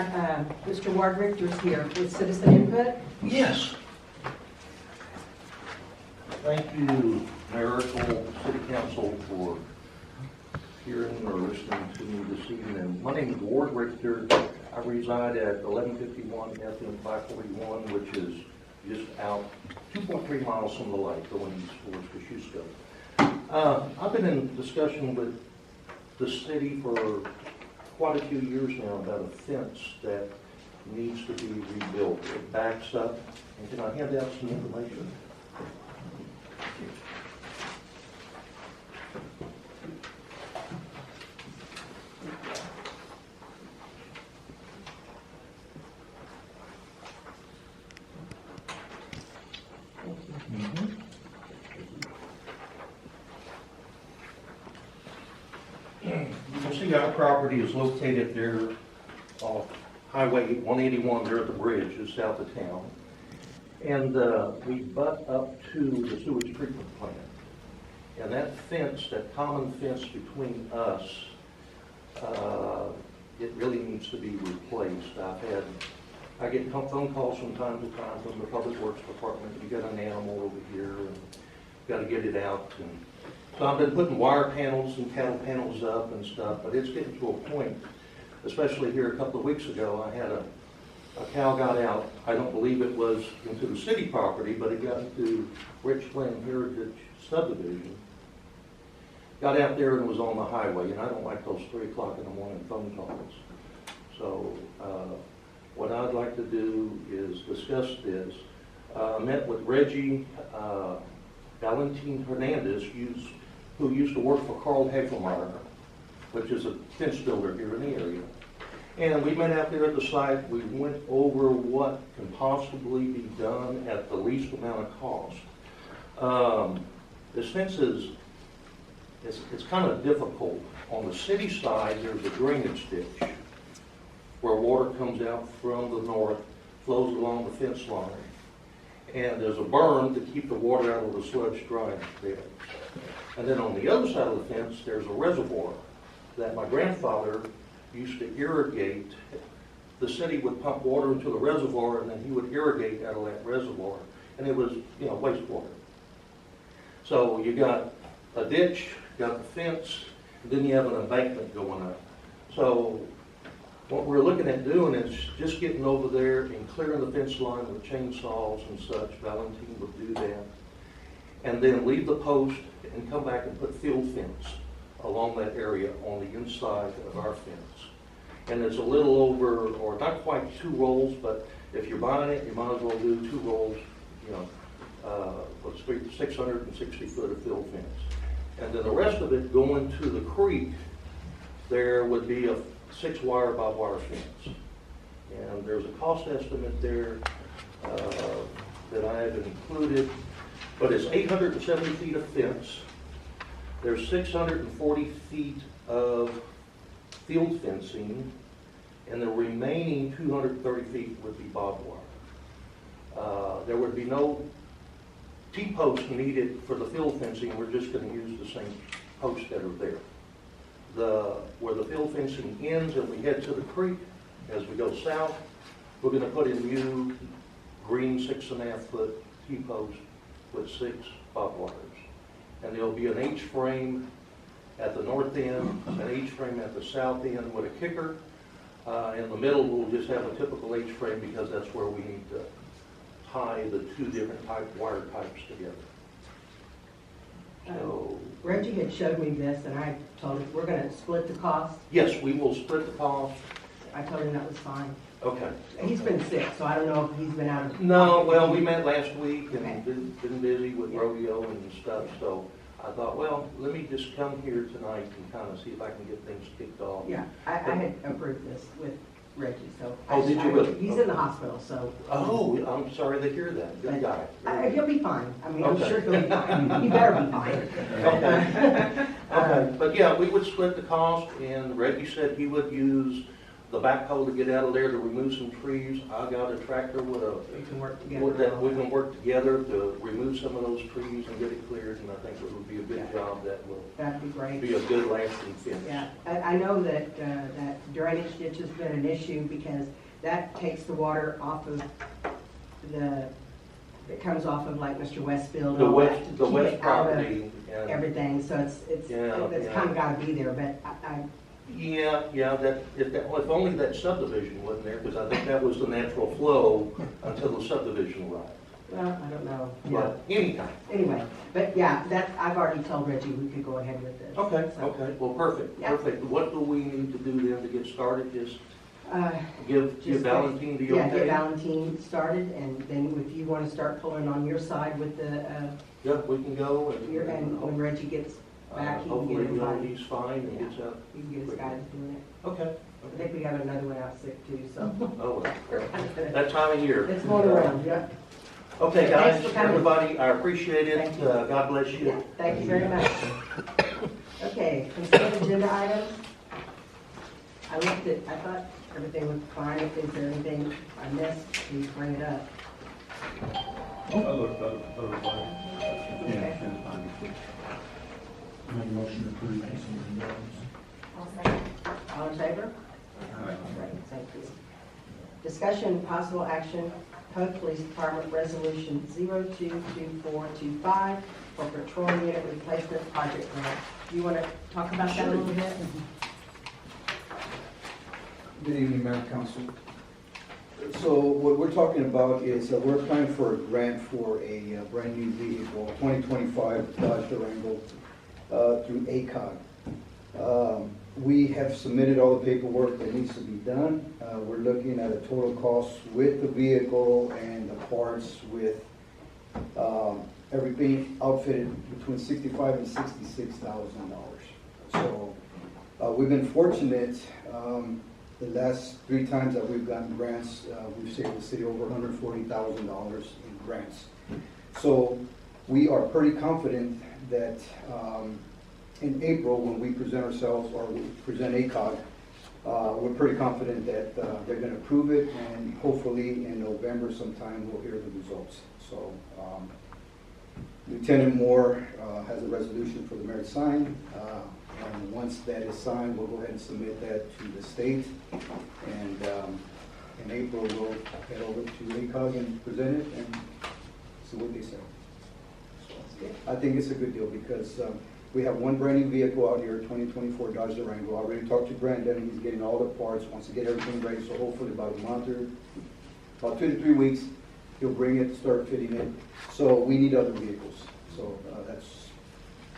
have Mr. Ward Richter's here with citizen input. Yes. Thank you, Mayor, City Council, for hearing or listening to me this evening. My name is Ward Richter. I reside at 1151 FM 541, which is just out 2.3 miles from the lake, going east towards Kosciuszko. I've been in discussion with the city for quite a few years now about a fence that needs to be rebuilt. It backs up. And can I hand out some information? You can see our property is located there off Highway 181 there at the bridge just south of town. And we butt up to the sewage treatment plant. And that fence, that common fence between us, it really needs to be replaced. I get phone calls from time to time from the Public Works Department. You got an animal over here and got to get it out. And so I've been putting wire panels and cattle panels up and stuff, but it's getting to a point, especially here a couple of weeks ago, I had a cow got out. I don't believe it was into the city property, but it got into Rich Glen Heritage subdivision. Got out there and was on the highway, and I don't like those 3 o'clock in the morning phone calls. So what I'd like to do is discuss this. Met with Reggie Valentin Hernandez, who used to work for Carl Hagelmeyer, which is a fence builder here in the area. And we met out there at the site. We went over what can possibly be done at the least amount of cost. This fence is, it's kind of difficult. On the city side, there's a drainage ditch where water comes out from the north, flows along the fence line. And there's a berm to keep the water out of the sludge drainage bed. And then on the other side of the fence, there's a reservoir that my grandfather used to irrigate. The city would pump water into the reservoir, and then he would irrigate out of that reservoir. And it was, wastewater. So you got a ditch, got the fence, and then you have an embankment going up. So what we're looking at doing is just getting over there and clearing the fence line with chainsaws and such. Valentin would do that. And then leave the post and come back and put field fence along that area on the inside of our fence. And it's a little over, or not quite 2 rolls, but if you're buying it, you might as well do 2 rolls, 660 foot of field fence. And then the rest of it going to the creek, there would be a 6-wire by wire fence. And there's a cost estimate there that I have included, but it's 870 feet of fence. There's 640 feet of field fencing, and the remaining 230 feet would be barbed wire. There would be no T-posts needed for the field fencing. We're just going to use the same posts that are there. Where the field fencing ends and we head to the creek, as we go south, we're going to put in new green 6.5 foot T-posts with 6 barbed wires. And there'll be an H-frame at the north end, an H-frame at the south end with a kicker. In the middle, we'll just have a typical H-frame because that's where we need to tie the 2 different wire types together. So, Reggie had showed me this, and I told him we're going to split the cost. yes, we will split the cost. I told him that was fine. Okay. He's been sick, so I don't know if he's been out of... No, well, we met last week and Okay. been busy with rodeo and stuff, so I thought, well, let me just come here tonight and kind of see if I can get things kicked off. Yeah, I had approved this with Reggie, so... Oh, did you really? He's in the hospital, so... Oh, I'm sorry to hear that. Good guy. He'll be fine. I mean, I'm Okay. sure he'll be fine. He better be fine. Okay. Okay, but yeah, we would split the cost, and Reggie said he would use the backhoe to get out of there to remove some trees. I got a tractor with We can work together. with that, we can work together to remove some of those trees and get it cleared, and I think it would be a good job that will That'd be great. be a good lasting finish. Yeah, I know that, that drainage ditch has been an issue because that takes the water off of it comes off of like Mr. Westfield. The and all that west, to the keep west it out of property. and- everything, so it's Yeah. kind of gotta be there, but Yeah, if only that subdivision wasn't there, because I think that was the natural flow until the subdivision arrived. well, I don't know. But anyhow, Anyway, but yeah, I've already told Reggie we could go ahead with this. okay, So, okay, well, perfect, Yeah. perfect. What do we need to do then to get started? Just uh, give Just Valentine the Yeah, get okay? Valentine started, and then if you want to start pulling on your side with the, Yeah, we can go and when Reggie gets back, he can get hopefully, everybody, he's fine and Yeah. gets out. he can get his guys doing it. Okay. I think we got another one out sick too, so. Oh, well, we're kind of- that time of year. It's going around, yeah. Okay, guys, Thanks for coming. everybody, I appreciate it. Thank you. God bless you. Yeah, thank you very much. Okay, consent agenda items. I thought everything was fine. If there's anything I missed, please bring it up. Okay. Make a motion to approve consent agenda. All in favor? Great, thank you. Discussion and possible action, Poth Police Department Resolution 022425 for patrol unit replacement project grant. Do you want to talk about that a little bit? Good evening, Mayor and Council. So what we're talking about is we're applying for a grant for a brand new vehicle, 2025 Dodge Durango, through ACOG. We have submitted all the paperwork that needs to be done. We're looking at a total cost with the vehicle and the parts with everything outfitted between $65,000 and $66,000. So we've been fortunate. The last 3 times that we've gotten grants, we've saved the city over $140,000 in grants. So we are pretty confident that in April, when we present ourselves or we present ACOG, we're pretty confident that they're going to approve it, and hopefully in November sometime we'll hear the results. So Lieutenant Moore has a resolution for the mayor to sign. And once that is signed, we'll go ahead and submit that to the state. And in April, we'll head over to ACOG and present it and see what they say. So, I think it's a good deal because we have one brand new vehicle out here, 2024 Dodge Durango. I already talked to Brandon. He's getting all the parts, wants to get everything ready. So hopefully about a month or about 2 to 3 weeks, he'll bring it, start fitting it. So we need other vehicles. So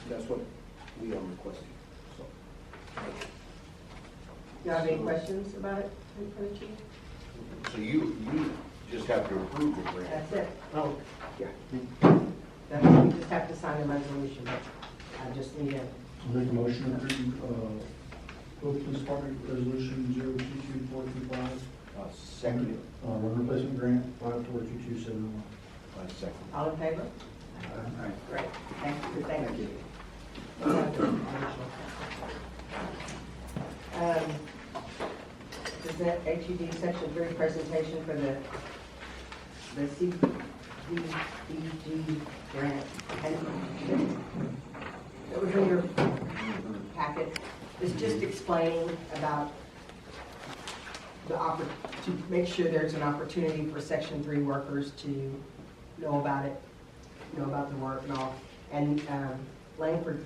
that's what we are requesting. Do you have any questions about it, Chief? So you just have to approve the grant. That's it. Oh, yeah. We just have to sign the resolution, but I just need a, Make a motion to approve, Poth Police Department Resolution 022425, Second. road replacement grant, 542271. Second. all in favor? Aye. Great, thank you. Present HED Section 3 presentation for the CDBG grant. And it was in your packet. It's just explaining about to make sure there's an opportunity for Section 3 workers to know about it, know about the work and all. And Langford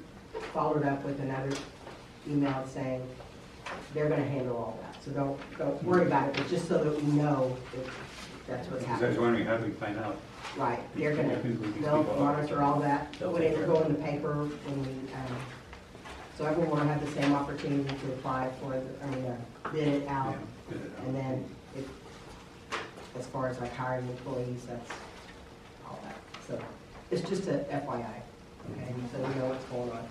followed up with another email saying they're going to handle all that. So don't worry about it, but just so that we know that that's what I was happened. wondering, how do we find out? Right, they're going to, These they'll people- monitor all that They'll when take it care go of in the paper, when we, so everyone will have the same opportunity to apply for it, bid it out. Yeah. And then as far as like hiring employees, that's all that. So it's just a FYI, okay, so we know what's going on.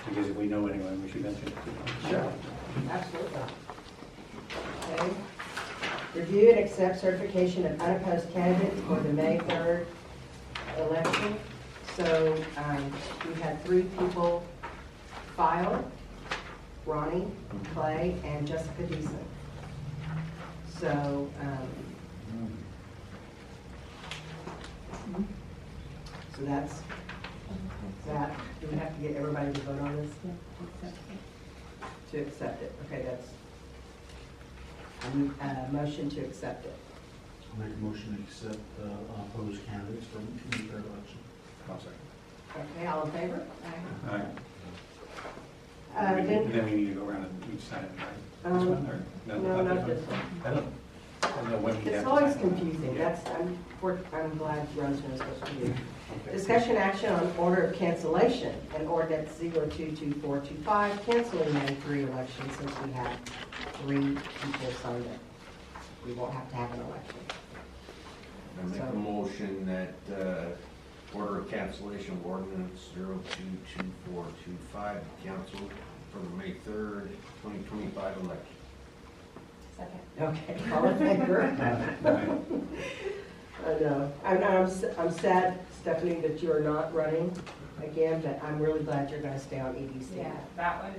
Because if we know anyone, we should mention it. Sure. Absolutely. Okay. Review and accept certification of unopposed candidates for the May 3rd election. So we had 3 people file. Ronnie Clay, and Jessica Deason. So, so that's that. Do we have to get everybody to vote on this? To accept it. Okay, that's a motion to accept it. I'll make a motion to accept opposed candidates for the third election. I'll second. Okay, all in favor? All right. Then, And then we need to go around and each sign it, right? This one, or? no, not this one. I don't know when we have It's to always sign it. confusing. Yeah. I'm glad Rose knows what to do. Okay. Discussion action on order of cancellation and ordinance 022425, canceling May 3 election since we had 3 people signed it. We won't have to have an election. I make a motion that order of cancellation of ordinance 022425 canceled for the May 3rd, 2025 election. Second. Okay, all in favor? I know. I'm sad, Stephanie, that you are not running again, but I'm really glad you're gonna stay on EDC. Yeah, that one,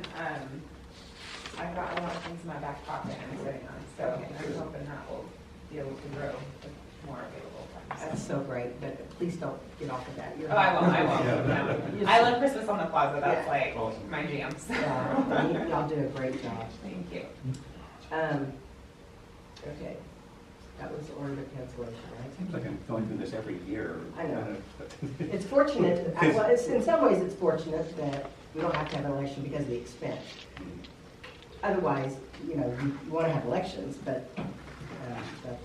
I've got a lot of things in my back pocket I'm sitting on, so I'm hoping that will be able to grow with more available funds. That's so great, but please don't get off of that. You're Oh, I won't, I won't, Yeah. no. I love Christmas on the Plaza, that's Yeah. like Awesome. my jam, so. Yeah, y'all do a great job. Thank you. Okay, that was the order of cancellation, Seems right? like I'm going through this every year. I know. But- It's fortunate, well, in some ways it's fortunate that we don't have to have an election because of the expense. Otherwise, you know, you want to have elections, but that's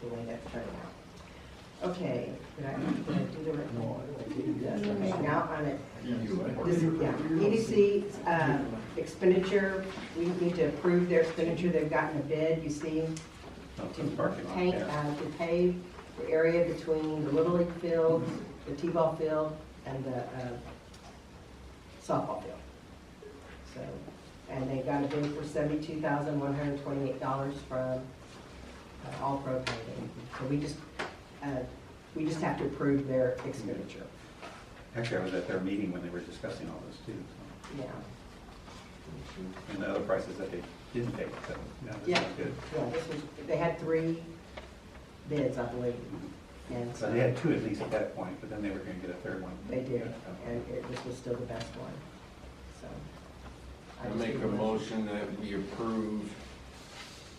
the way that's turning out. Okay, did I do the right? No, I didn't do that. Okay, now on it. This is, yeah, EDC expenditure, we need to approve their expenditure. They've gotten a bid, you see, Oh, for the parking lot, paint, yeah. to pave the area between the Little League field, the T-ball field, and the softball field. So, and they got a bid for $72,128 from All Pro Paving. So we just have to approve their expenditure. Actually, I was at their meeting when they were discussing all this too. So. Yeah, And the other prices that they didn't pay, so, yeah, Yeah. this is good. yeah, this was, they had 3 bids, I believe, and so So they had 2 at least at that point, but then they were gonna get a third one. they did, and this was still the best one, so. I just make need a motion that we approve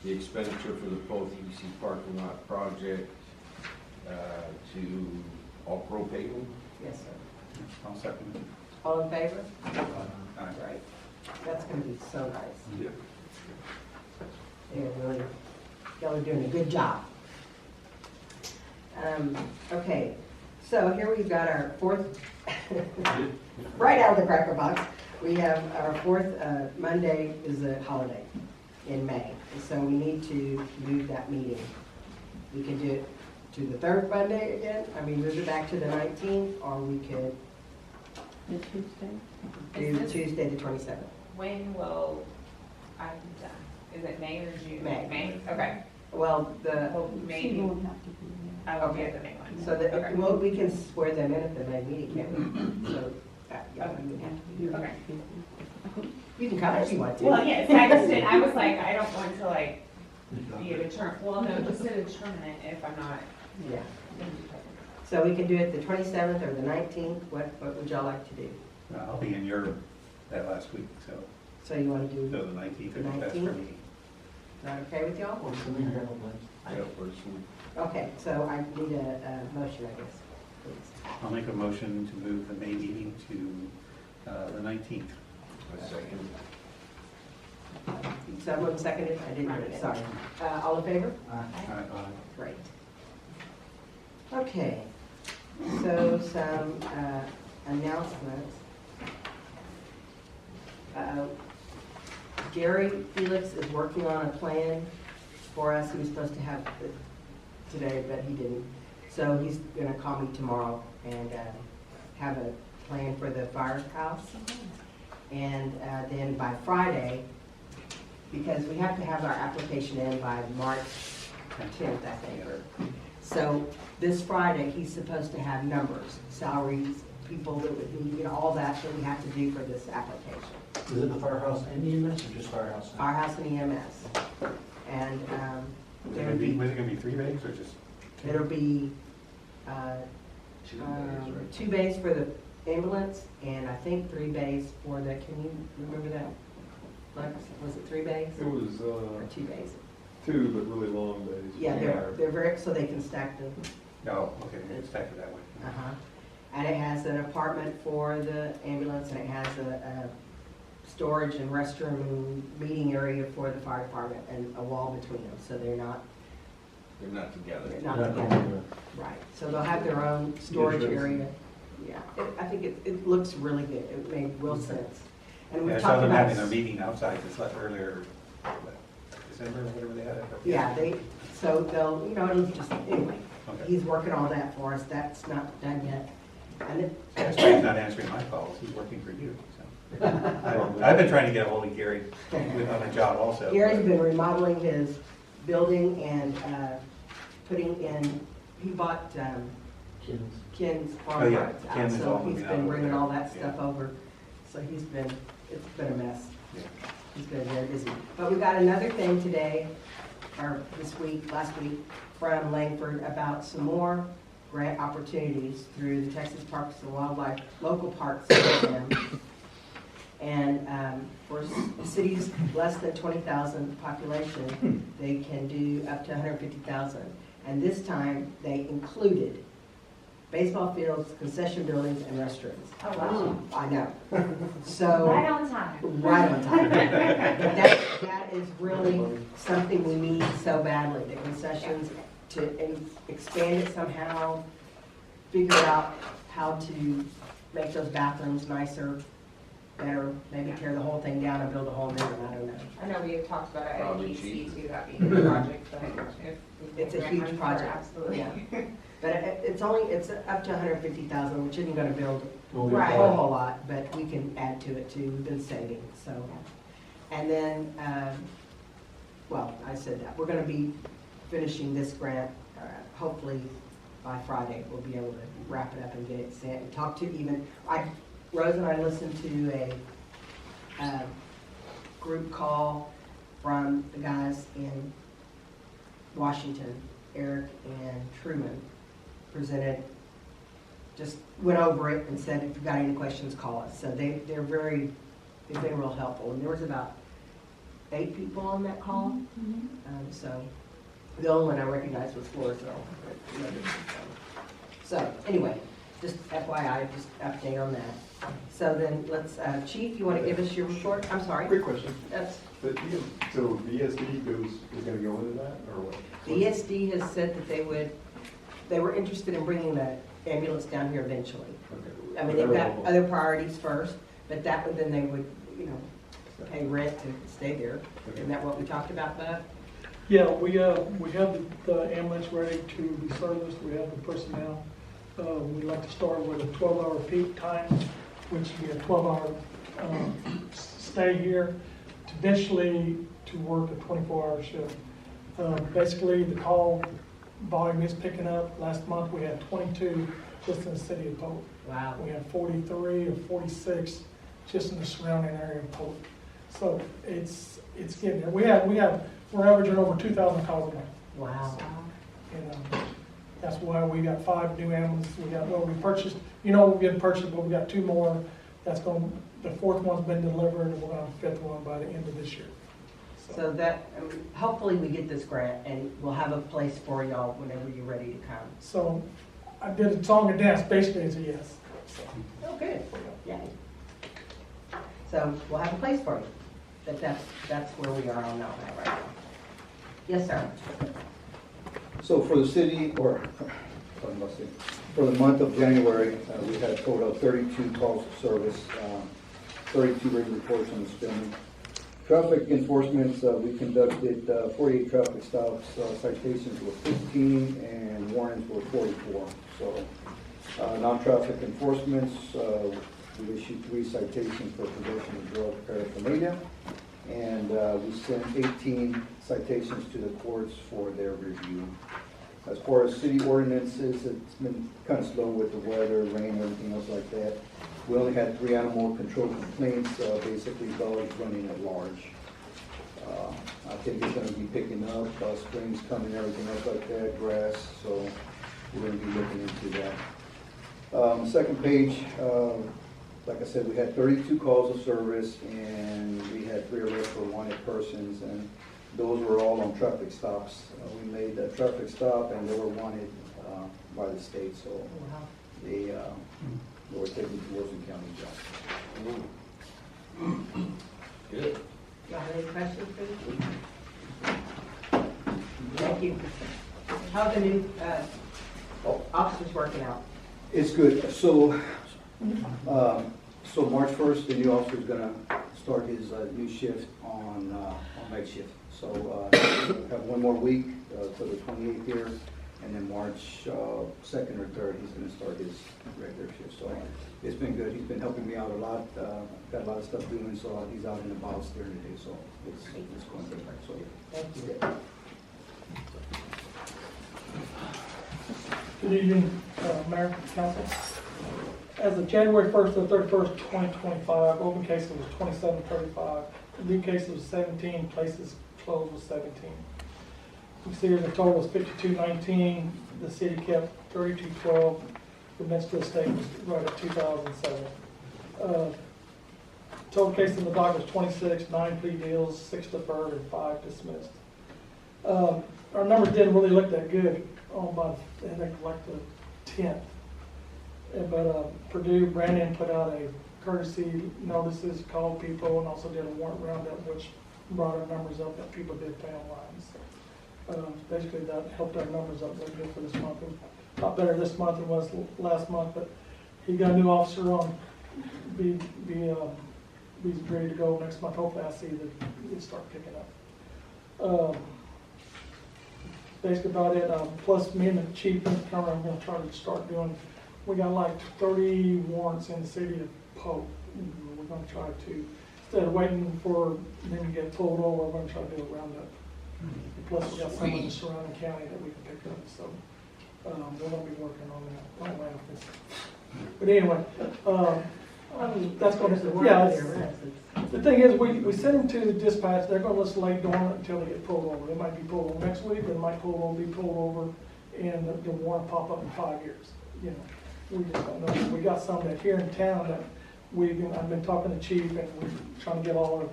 the expenditure for the Poth EDC parking lot project to All Pro Paving. Yes, sir. I'll second it. All in favor? All right. Right. That's gonna be so nice. Yeah. They're really, y'all are doing a good job. Okay, so here we've got our 4th, right out of the cracker box. We have our 4th Monday is a holiday in May. And so we need to move that meeting. We can do it to the 3rd Monday again, move it back to the 19th, or we could Is do this- Tuesday the 27th. When will I be done? Is it May or June? May. May, okay. Well, Well, maybe, I will be Okay. at the May one. so that, Okay. well, we can swear them in at the May meeting, can't we? So, yeah, we would have to do that. Okay. You can come if you want to. Well, yes, I just didn't, I was like, I don't want to like be a determinant, well, no, just a determinant if I'm not. Yeah, so we can do it the 27th or the 19th, what would y'all like to do? I'll be in Europe that last week, so So you want to do, the 19th would be best for 19th? me. is that okay with y'all? Or should we have a I got first one. Okay, so I need a motion, I guess, please. I'll make a motion to move the May meeting to the 19th. I second. Someone seconded, I didn't hear it, sorry. All in favor? All right. Great. Okay, so some announcements. Gary Felix is working on a plan for us. He was supposed to have it today, but he didn't. So he's gonna call me tomorrow and have a plan for the firehouse. And then by Friday, because we have to have our application in by March 10th, I think. So this Friday, he's supposed to have numbers, salaries, people that would need, all that we have to do for this application. Is it the firehouse and EMS or just firehouse? Firehouse and EMS. And there would be, Was it gonna be 3 bays or just? it'll be 2 days, right? 2 bays for the ambulance, and I think 3 bays for the, can you remember that? Lex? Was it 3 bays It was or 2 bays? 2, but really long days. Yeah, they're very, so they can stack them. No, okay, it's back to that way. Uh-huh. And it has an apartment for the ambulance, and it has a storage and restroom and meeting area for the fire department, and a wall between them, so they're not together. together. Right, so they'll have their own storage Yes, yes. area. Yeah, I think it looks really good. It made real sense. And Yeah, we've I saw talked them about. having their meeting outside this earlier, December, whatever they had it. Yeah, so they'll, it'll just, anyway, Okay. he's working all that for us. That's not done yet. And it, That's why he's not answering my calls, he's working for you, so. I've been trying to get a hold of Gary on a job also. Gary's been remodeling his building and putting in, he bought Kids. Ken's Oh, farm yeah, rights Ken out, is so all he's moving out been over bringing there. all that Yeah. stuff over. So it's been a mess. Yeah. He's been very busy. But we got another thing today, or last week, from Langford about some more grant opportunities through the Texas Parks and Wildlife Local Parks Program. And for cities less than 20,000 population, they can do up to 150,000. And this time, they included baseball fields, concession buildings, and restrooms. Oh, wow. I know. So. Right on time. Right on time. That is really something we need so badly, the concessions, to expand it somehow, figure out how to make those bathrooms nicer, better, maybe tear the whole thing down and build a whole new one, I don't know. I know we have talked about it at Probably EDC cheap. too, that being a project, but if. we It's a can huge grant money for it, project. Absolutely. Yeah. But it's up to 150,000, which isn't gonna build Right. a whole lot, but we can add to it too, we've been saving, so. And then, well, I said that, we're gonna be finishing this grant, hopefully by Friday, we'll be able to wrap it up and get it sent, and talk to Rose and I listened to a group call from the guys in Washington, Eric and Truman, presented, just went over it and said, if you've got any questions, call us. So they've been real helpful. And there was about 8 people on that call. So the only one I recognized was Floresville. So anyway, just FYI, just update on that. So then let's, Chief, you want to give us your report? I'm sorry. Quick question. That's, So VSD is gonna go into that, or what? the ESD has said that they were interested in bringing the ambulance down here eventually. Okay. I mean, they've got other priorities first, but then they would, pay rent to stay there. Isn't that what we talked about, Bud? Yeah, we have the ambulance ready to be serviced, we have the personnel. We'd like to start with a 12-hour peak time, which would be a 12-hour stay here, to eventually to work a 24-hour shift. Basically, the call volume is picking up. Last month, we had 22 just in the city of Poth. Wow. We had 43 or 46 just in the surrounding area of Poth. So it's getting there. We're averaging over 2,000 calls a month. Wow. And that's why we got 5 new ambulances. We purchased, we've been purchased, but we got 2 more. The 4th one's been delivered, and we're going to have a 5th one by the end of this year. So that, hopefully we get this grant and we'll have a place for y'all whenever you're ready to come. So I did a song and dance, basically it's a yes. So, Oh, good. Yay. So we'll have a place for you. But that's where we are on that right now. Yes, sir. So for the city, for the month of January, we had a total of 32 calls of service, 32 written reports on the spilling. Traffic enforcements, we conducted 48 traffic stops, citations were 15, and warnings were 44. So non-traffic enforcements, we issued 3 citations for possession of drug paraphernalia, and we sent 18 citations to the courts for their review. As far as city ordinances, it's been kind of slow with the weather, rain, everything else like that. We only had 3 animal control complaints, basically dogs running at large. I think it's gonna be picking up, springs coming, everything else like that, grass, so we're gonna be looking into that. Second page, like I said, we had 32 calls of service, and we had 3 arrests for wanted persons, and those were all on traffic stops. We made a traffic stop, and they were wanted by the state, so they were taken to Wilson County Jail. Good. Y'all have any questions for me? Thank you. How are the new officers working out? It's good. So March 1st, the new officer is gonna start his new shift on night shift. So we have 1 more week till the 28th here, and then March 2nd or 3rd, he's gonna start his regular shift. So it's been good. He's been helping me out a lot. Got a lot of stuff doing, so he's out in the box during the day. So it's going good. So Thank you. yeah. Good evening, Mayor, Council. As of January 1st to 31st, 2025, open cases was 2735, new cases was 17, places closed was 17. You see here the total was 5219, the city kept 3212, the Minster Estate was right at 2007. Total cases in the docket was 26, 9 plea deals, 6 deferred, and 5 dismissed. Our numbers didn't really look that good on by, I think, like the 10th. But Purdue, Brandon put out a courtesy notices, called people, and also did a warrant roundup, which brought our numbers up that people did pay online. So, basically, that helped our numbers up really good for this month. It was a lot better this month than it was last month, but he got a new officer on, be ready to go next month. Hopefully, I see that it start picking up. Basically about it, plus me and the chief and Cameron, I'm gonna try to start doing, we got like 30 warrants in the city of Poth. We're gonna try to, instead of waiting for them to get pulled over, we're gonna try to do a roundup. Plus we got some in the surrounding county that we can pick up, so, we're gonna be working on that. Oh, wow. But anyway, that's What is the gonna, word yeah, for it's, the arrest? the thing is, we send them to the dispatch, they're gonna just lay dormant until they get pulled over. They might be pulled over next week, they might be pulled over, and the warrant pop up in 5 years, you know. We just don't know. We got some that here in town that I've been talking to chief, and we're trying to get all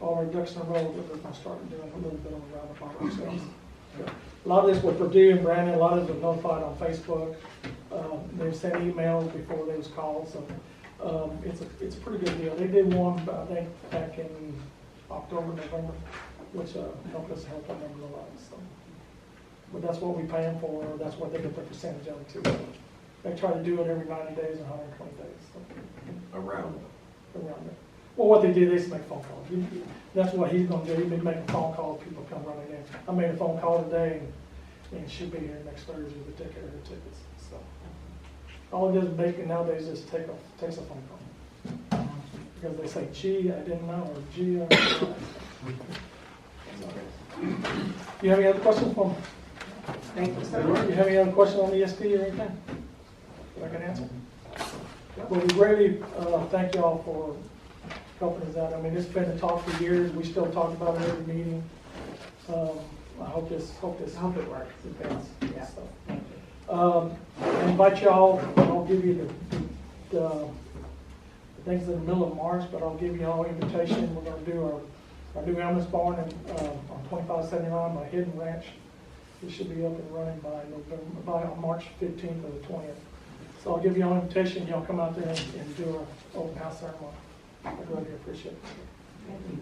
our ducks in a row, but we're gonna start doing a little bit of a roundup ourselves. A lot of this with Purdue and Brandon, a lot of it was notified on Facebook. They sent emails before they was called, so it's a pretty good deal. They did one, I think, back in October, November, which helped us help our numbers a lot. So, but that's what we pay them for. That's what they get their percentage of it too. They try to do it every 90 days and 120 days. So, Around. around it. Well, what they do, they just make phone calls. That's what he's going to do. He's been making phone calls. People come running in. I made a phone call today, and she'll be here next Thursday with the ticket or the tickets. So all it is making nowadays is takes a phone call, because they say, "Gee, I didn't know," or "Gee, I didn't know." You have any other questions for me? Thank you so much. You have any other questions on the ESP or anything that I can answer? Well, we greatly thank y'all for helping us out. I mean, it's been a talk for years. We still talk about it every meeting. I hope it works. Yeah. So, Thank you. I invite y'all, I'll give you the things in the middle of March, but I'll give you all invitation. We're gonna do our new ambulance barn on 2579 by Hidden Ranch. It should be up and running by March 15th or the 20th. So I'll give you all invitation. Y'all come out there and do an open house ceremony. I really appreciate it.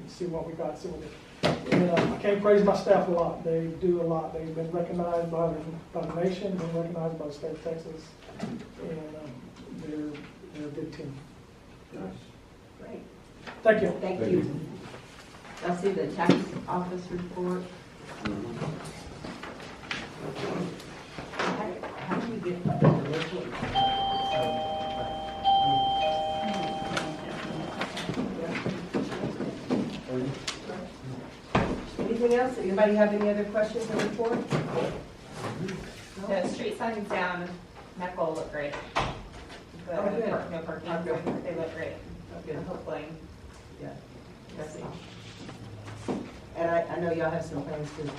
See what we got, see what we and I can't praise my staff a lot. They do a lot. They've been recognized by the nation, been recognized by the state of Texas, and they're a good team. Great. Thank you. Thank you. I'll see the tax office report. How do you get the initial? Anything else? Anybody have any other questions or report? The street signs down Meckle look great. The Oh, good. no parking, Oh, good. they look great. Good. Hopefully, Yeah. that's all. And I know y'all have some plans to do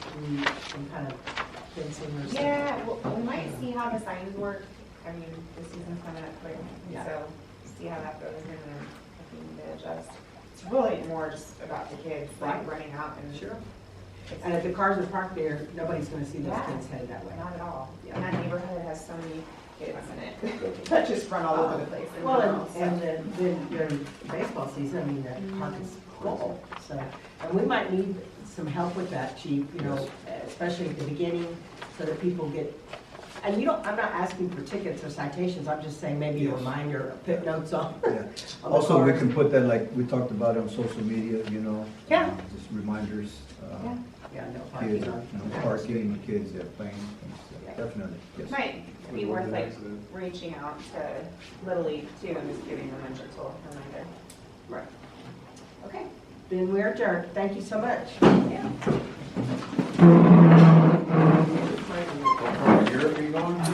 some kind of fencing or something. Yeah, well, we might see how the signs work. I mean, the season's coming up quick, Yeah. so see how that goes in and if we need to adjust. It's really more just about the kids, like Right. running out and. Sure. It's And if the cars are parked there, nobody's gonna see those Yeah. kids headed that way. Not at all. Yeah. And that neighborhood has so many kids in it that just run all over the place. in Well, general, so. and then during baseball season, I mean, that park is full, so, and we might need some help with that, chief, you know, especially at the beginning, so that people get, and you don't, I'm not asking for tickets or citations, I'm just saying maybe a Yes. reminder, or put notes on. Yeah. on the Also, we cars. can put that, like, we talked about it on social media, you know. Yeah. Just reminders, Yeah. Yeah, no kids, parking you know, on. parking, kids that playing, things, Yeah. definitely, yes. Might be Avoid worth an like accident. reaching out to Little League too and just giving them a gentle reminder. Right. Okay. Then we're adjourned, thank you so much. Yeah. What part of Europe are you going to?